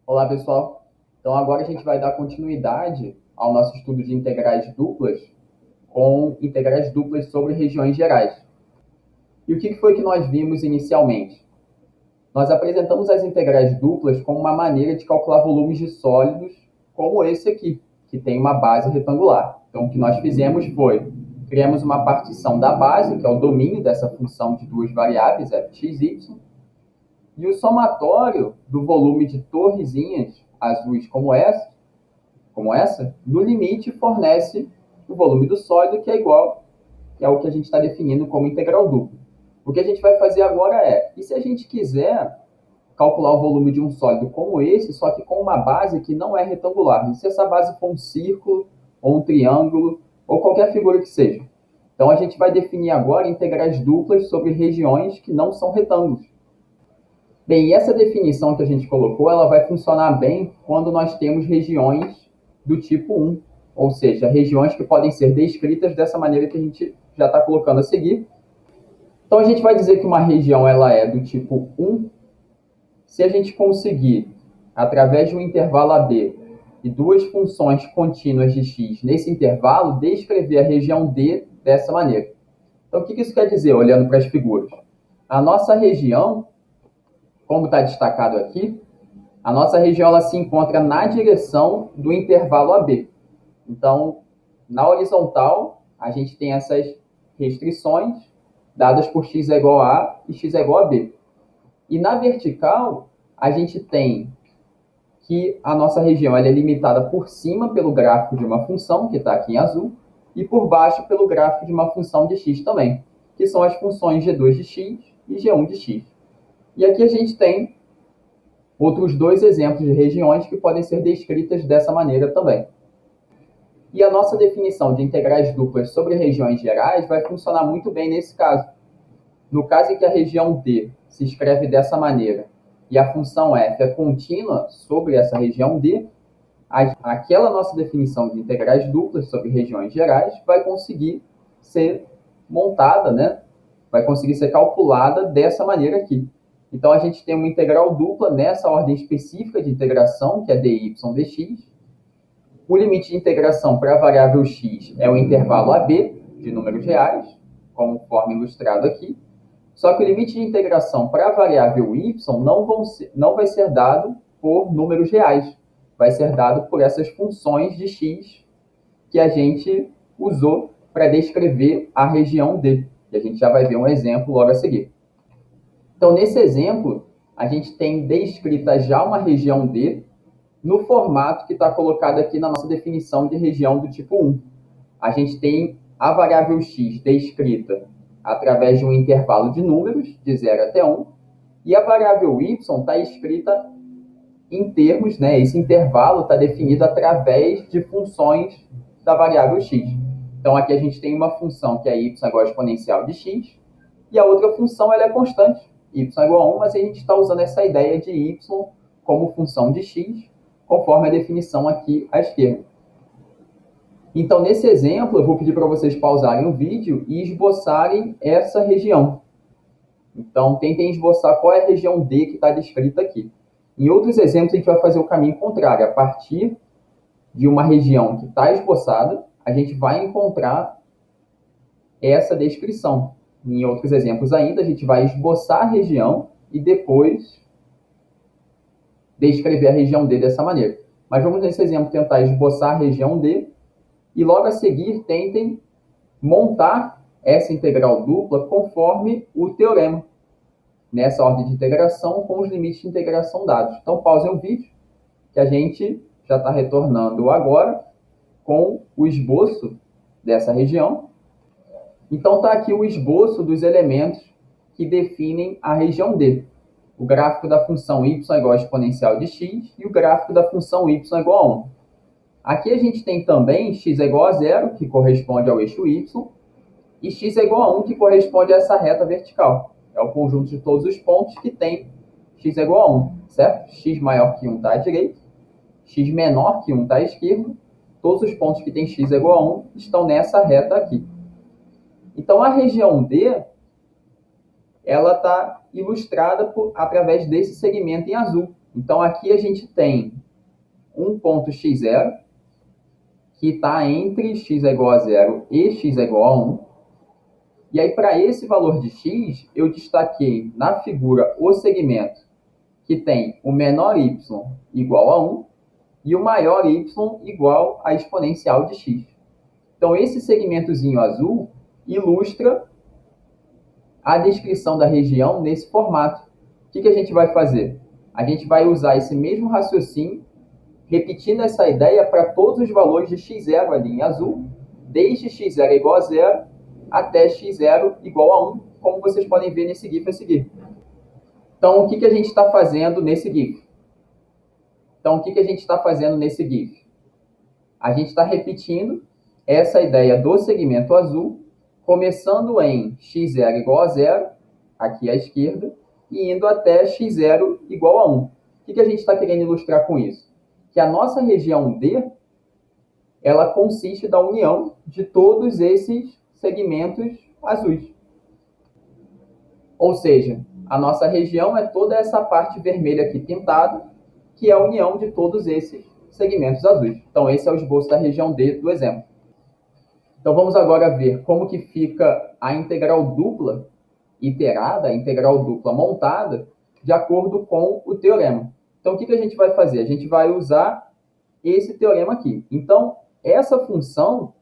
Olá, pessoal. Então, agora a gente vai dar continuidade ao nosso estudo de integrais duplas com integrais duplas sobre regiões gerais. E o que foi que nós vimos inicialmente? Nós apresentamos as integrais duplas como uma maneira de calcular volumes de sólidos como esse aqui, que tem uma base retangular. Então, o que nós fizemos foi, criamos uma partição da base, que é o domínio dessa função de duas variáveis, fx, y, e o somatório do volume de torrezinhas azuis como essa, no limite fornece o volume do sólido, que é igual, que é o que a gente está definindo como integral dupla. O que a gente vai fazer agora e se a gente quiser calcular o volume de um sólido como esse, só que com uma base que não é retangular? E se essa base for um círculo, ou um triângulo, ou qualquer figura que seja? Então, a gente vai definir agora integrais duplas sobre regiões que não são retângulos. Bem, e essa definição que a gente colocou, ela vai funcionar bem quando nós temos regiões do tipo 1, ou seja, regiões que podem ser descritas dessa maneira que a gente já está colocando a seguir. Então, a gente vai dizer que uma região ela é do tipo 1 se a gente conseguir, através de um intervalo AB e duas funções contínuas de x nesse intervalo, descrever a região D dessa maneira. Então, o que isso quer dizer, olhando para as figuras? A nossa região, como está destacado aqui, a nossa região ela se encontra na direção do intervalo AB. Então, na horizontal, a gente tem essas restrições dadas por x é igual a A e x é igual a B. E na vertical, a gente tem que a nossa região ela é limitada por cima pelo gráfico de uma função, que está aqui em azul, e por baixo pelo gráfico de uma função de x também, que são as funções g2 de x e g1 de x. E aqui a gente tem outros dois exemplos de regiões que podem ser descritas dessa maneira também. E a nossa definição de integrais duplas sobre regiões gerais vai funcionar muito bem nesse caso. No caso em que a região D se escreve dessa maneira e a função f é contínua sobre essa região D, aquela nossa definição de integrais duplas sobre regiões gerais vai conseguir ser montada, né? Vai conseguir ser calculada dessa maneira aqui. Então, a gente tem uma integral dupla nessa ordem específica de integração, que é dy dx. O limite de integração para a variável x é o intervalo AB, de números reais, conforme ilustrado aqui. Só que o limite de integração para a variável y não vai ser dado por números reais. Vai ser dado por essas funções de x que a gente usou para descrever a região D. E a gente já vai ver um exemplo logo a seguir. Então, nesse exemplo, a gente tem descrita já uma região D no formato que está colocado aqui na nossa definição de região do tipo 1. A gente tem a variável x descrita através de um intervalo de números, de 0 até 1, e a variável y está escrita em termos, né? Esse intervalo está definido através de funções da variável x. Então, aqui a gente tem uma função que é y igual a exponencial de x, e a outra função ela é constante, y igual a 1, mas a gente está usando essa ideia de y como função de x, conforme a definição aqui à esquerda. Então, nesse exemplo, eu vou pedir para vocês pausarem o vídeo e esboçarem essa região. Então, tentem esboçar qual é a região D que está descrita aqui. Em outros exemplos, a gente vai fazer o caminho contrário. A partir de uma região que está esboçada, a gente vai encontrar essa descrição. Em outros exemplos ainda, a gente vai esboçar a região e depois descrever a região D dessa maneira. Mas vamos, nesse exemplo, tentar esboçar a região D e logo a seguir tentem montar essa integral dupla conforme o teorema, nessa ordem de integração com os limites de integração dados. Então, pausem o vídeo, que a gente já está retornando agora com o esboço dessa região. Então, está aqui o esboço dos elementos que definem a região D. O gráfico da função y igual a exponencial de x e o gráfico da função y igual a 1. Aqui a gente tem também x é igual a 0, que corresponde ao eixo y, e x é igual a 1, que corresponde a essa reta vertical. É o conjunto de todos os pontos que tem x é igual a 1, certo? X maior que 1 está à direita, x menor que 1 está à esquerda, todos os pontos que tem x é igual a 1 estão nessa reta aqui. Então, a região D, ela está ilustrada através desse segmento em azul. Então, aqui a gente tem um ponto x0, que está entre x é igual a 0 e x é igual a 1. E aí, para esse valor de x, eu destaquei na figura o segmento que tem o menor y igual a 1 e o maior y igual a exponencial de x. Então, esse segmentozinho azul ilustra a descrição da região nesse formato. O que a gente vai fazer? A gente vai usar esse mesmo raciocínio, repetindo essa ideia para todos os valores de x0 ali em azul, desde x0 igual a 0 até x0 igual a 1, como vocês podem ver nesse GIF a seguir. Então, o que a gente está fazendo nesse GIF? A gente está repetindo essa ideia do segmento azul, começando em x0 igual a 0, aqui à esquerda, e indo até x0 igual a 1. O que a gente está querendo ilustrar com isso? Que a nossa região D, ela consiste da união de todos esses segmentos azuis. Ou seja, a nossa região é toda essa parte vermelha aqui pintada, que é a união de todos esses segmentos azuis. Então, esse é o esboço da região D do exemplo. Então, vamos agora ver como que fica a integral dupla iterada, a integral dupla montada, de acordo com o teorema. Então, o que a gente vai fazer? A gente vai usar esse teorema aqui. Então, essa função,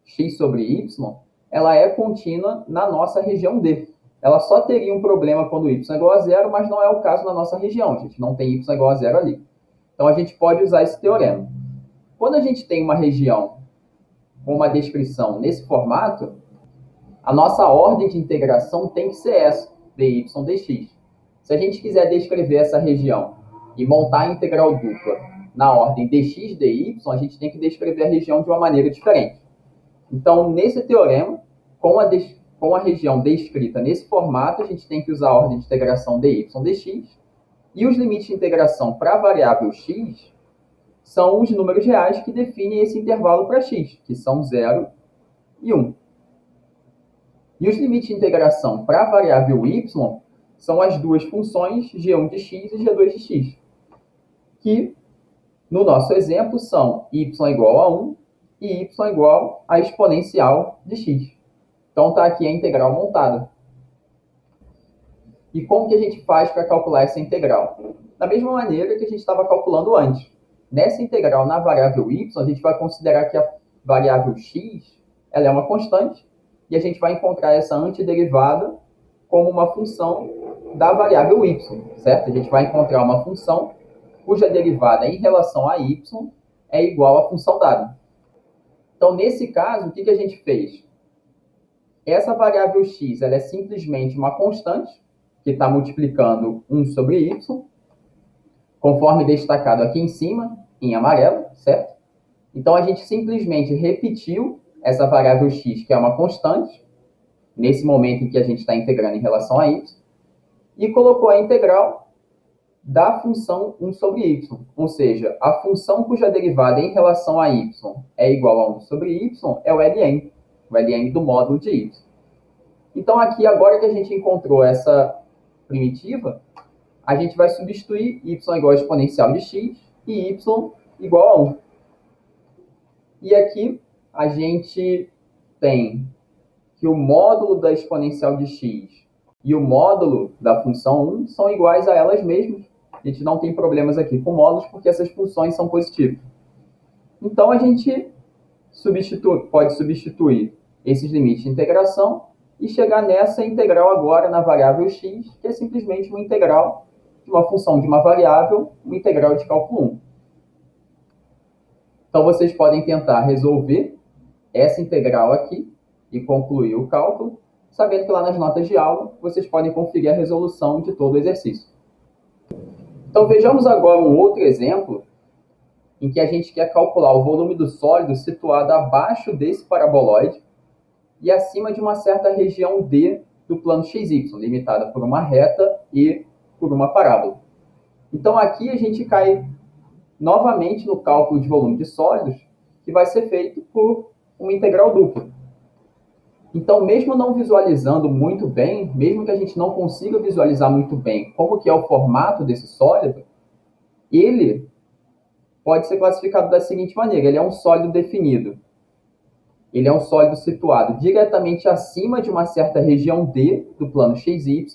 x sobre y, ela é contínua na nossa região D. Ela só teria um problema quando y é igual a 0, mas não é o caso na nossa região. A gente não tem y igual a 0 ali. Então, a gente pode usar esse teorema. Quando a gente tem uma região com uma descrição nesse formato, a nossa ordem de integração tem que ser essa, dy dx. Se a gente quiser descrever essa região e montar a integral dupla na ordem dx dy, a gente tem que descrever a região de uma maneira diferente. Então, nesse teorema, com a região descrita nesse formato, a gente tem que usar a ordem de integração dy dx, e os limites de integração para a variável x são os números reais que definem esse intervalo para x, que são 0 e 1. E os limites de integração para a variável y são as duas funções g1 de x e g2 de x, que, no nosso exemplo, são y igual a 1 e y igual a exponencial de x. Então, está aqui a integral montada. E como que a gente faz para calcular essa integral? Da mesma maneira que a gente estava calculando antes. Nessa integral na variável y, a gente vai considerar que a variável x ela é uma constante, e a gente vai encontrar essa antiderivada como uma função da variável y, certo? A gente vai encontrar uma função cuja derivada em relação a y é igual à função dada. Então, nesse caso, o que a gente fez? Essa variável x ela é simplesmente uma constante, que está multiplicando 1 sobre y, conforme destacado aqui em cima, em amarelo, certo? Então, a gente simplesmente repetiu essa variável x, que é uma constante, nesse momento em que a gente está integrando em relação a y, e colocou a integral da função 1 sobre y, ou seja, a função cuja derivada em relação a y é igual a 1 sobre y é o ln do módulo de y. Então, aqui, agora que a gente encontrou essa primitiva, a gente vai substituir y igual a exponencial de x e y igual a 1. E aqui a gente tem que o módulo da exponencial de x e o módulo da função 1 são iguais a elas mesmas. A gente não tem problemas aqui com módulos porque essas funções são positivas. Então, a gente pode substituir esses limites de integração e chegar nessa integral agora na variável x, que é simplesmente uma integral de uma função de uma variável, uma integral de cálculo 1. Então, vocês podem tentar resolver essa integral aqui e concluir o cálculo, sabendo que lá nas notas de aula vocês podem conferir a resolução de todo o exercício. Então, vejamos agora um outro exemplo em que a gente quer calcular o volume do sólido situado abaixo desse paraboloide e acima de uma certa região D do plano XY, limitada por uma reta e por uma parábola. Então, aqui a gente cai novamente no cálculo de volume de sólidos, que vai ser feito por uma integral dupla. Então, mesmo não visualizando muito bem, mesmo que a gente não consiga visualizar muito bem como que é o formato desse sólido, ele pode ser classificado da seguinte maneira: ele é um sólido definido. Ele é um sólido situado diretamente acima de uma certa região D do plano XY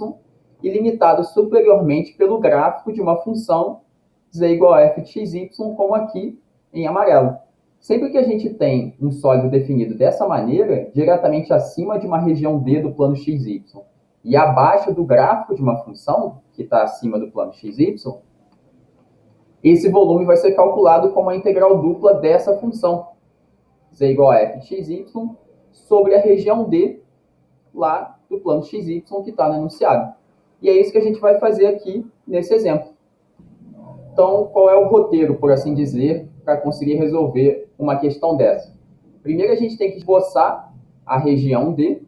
e limitado superiormente pelo gráfico de uma função z igual a f de xy, como aqui em amarelo. Sempre que a gente tem um sólido definido dessa maneira, diretamente acima de uma região D do plano XY e abaixo do gráfico de uma função, que está acima do plano XY, esse volume vai ser calculado como a integral dupla dessa função, z igual a f de xy, sobre a região D lá do plano XY que está no enunciado. E é isso que a gente vai fazer aqui nesse exemplo. Então, qual é o roteiro, por assim dizer, para conseguir resolver uma questão dessa? Primeiro, a gente tem que esboçar a região D,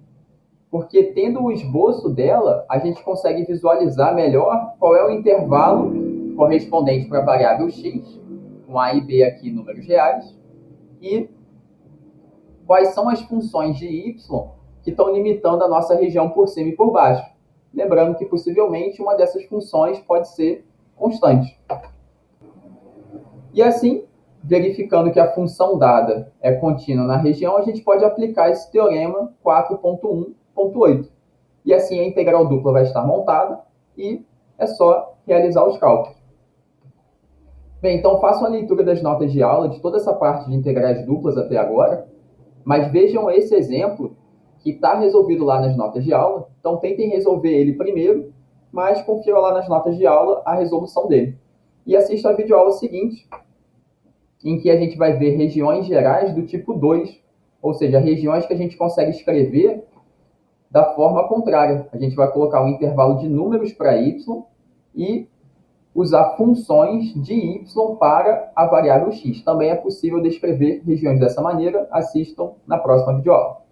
porque tendo o esboço dela, a gente consegue visualizar melhor qual é o intervalo correspondente para a variável x, com a e b aqui números reais, e quais são as funções de y que estão limitando a nossa região por cima e por baixo. Lembrando que, possivelmente, uma dessas funções pode ser constante. E assim, verificando que a função dada é contínua na região, a gente pode aplicar esse teorema 4.1.8. E assim a integral dupla vai estar montada e é só realizar os cálculos. Bem, então façam a leitura das notas de aula de toda essa parte de integrais duplas até agora, mas vejam esse exemplo que está resolvido lá nas notas de aula, então tentem resolver ele primeiro, mas confiram lá nas notas de aula a resolução dele. E assista a videoaula seguinte, em que a gente vai ver regiões gerais do tipo 2, ou seja, regiões que a gente consegue escrever da forma contrária. A gente vai colocar um intervalo de números para y e usar funções de y para a variável x. Também é possível descrever regiões dessa maneira. Assistam na próxima videoaula.